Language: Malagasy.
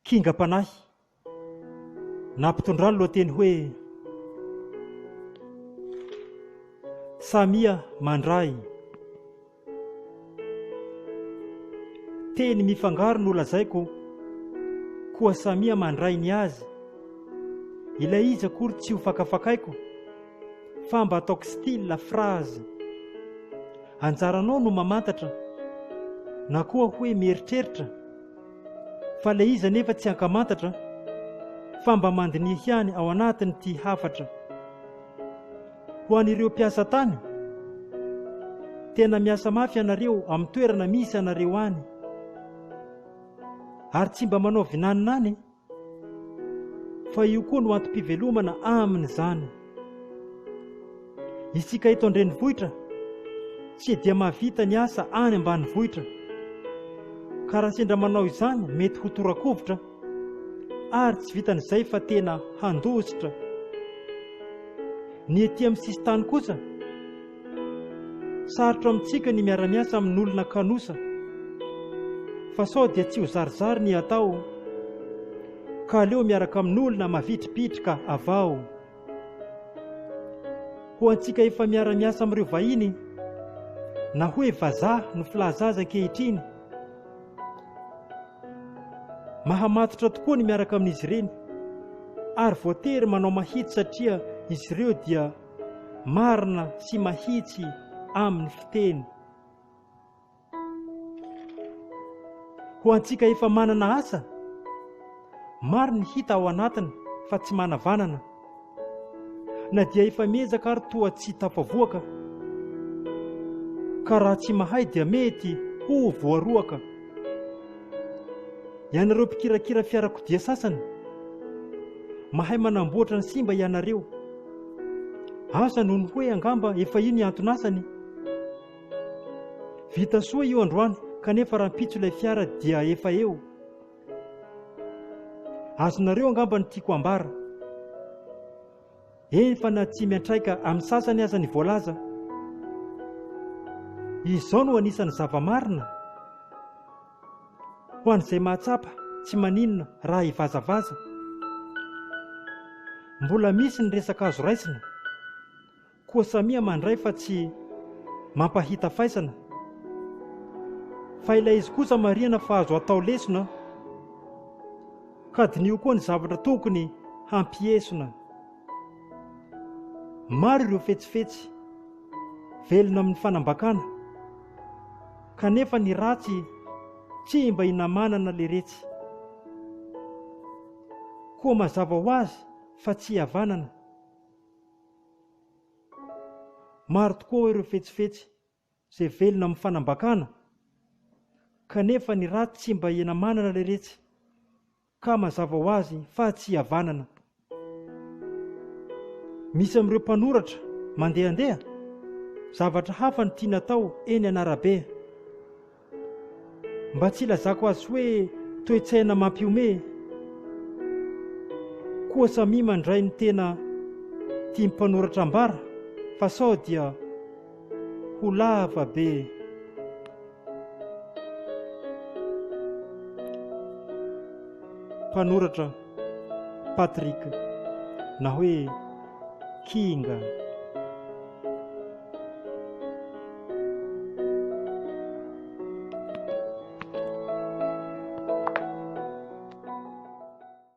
Kingam-panahy nampitondrano lohateny hoe Samia mandray. Teny mifangaro no lazaiko koa Samia mandray ny azy. Ilay izy akory tsy ho fakafakaiko fa mba ataoko style phrase. Anjaranao no mamantatra na koa hoe mieritreritra fa ilay izy anefa tsy ankamantatra fa mba mandinihy ihany ao anatiny ty hafatra. Ho an'ireo mpiasa tany, tena miasa mafy ianareo amin'ny toerana misy ianareo any, ary tsy mba manao vinaninany fa io koa no antom-pivelomana amin'izany. Isika eto an-drenivohitra tsy dia mahavita ny asa any ambanivohitra, ka raha sendra manao izany mety ho torakovitra ary tsy vitan'izay fa tena handositra. Ny etỳ amin'ny sisintany kosa, sarotra amintsika ny miara-miasa amin'olona kanosa, fa sao dia tsy ho zarizary ny atao, ka aleo miaraka amin'olona mavitripitrika avao. Ho antsika efa miara-miasa amin'ireo vahiny na hoe vazaha no filazaza ankehitriny, mahamatotra tokoa ny miaraka amin'izy ireny ary voatery manao mahitsy satria izy ireo dia marina sy mahitsy amin'ny fiteny. Ho antsika efa manana asa, maro ny hita ao anatiny fa tsy manavanana, na dia efa miezaka ary toa tsy tafavoaka, ka raha tsy mahay dia mety ho voaroaka. Ianareo mpikirakira fiarakodia sasany, mahay manamboatra ny simba ianareo. Asa noho ny hoe angamba efa io ny antonasany. Vita soa io androany kanefa raha mpitso ilay fiara dia efa eo. Azonareo angamba ny tiako ambara. Fa na tsy miantraika amin'ny sasany aza ny voalaza, izao no anisan'ny zava-marina. Ho an'izay mahatsapa tsy maninona raha hivazavaza. Mbola misy ny resaka azo raisina, koa Samia mandray fa tsy mampahita faisana. Fa ilay izy kosa marihana fa azo atao lesona, ka dinio koa ny zavatra tokony hampiesona. Maro ireo fetsifetsy velona amin'ny fanambakana, kanefa ny ratsy tsy mba hinamanana le retsy. Koa mazava ho azy fa tsy havanana. Maro tokoa ireo fetsifetsy izay velona amin'ny fanambakana, kanefa ny ratsy tsy mba hinamanana le retsy, ka mazava ho azy fa tsy havanana. Misy amin'ireo mpanoratra mandehandeha, zavatra hafa ny tiana atao eny an'arabe. Mba tsy lazako azy hoe toe-tsaina mampiome, koa Samia mandray ny tena tia mpanoratra ambara, fa sao dia ho lava be. Mpanoratra Patrick, na hoe Kinga.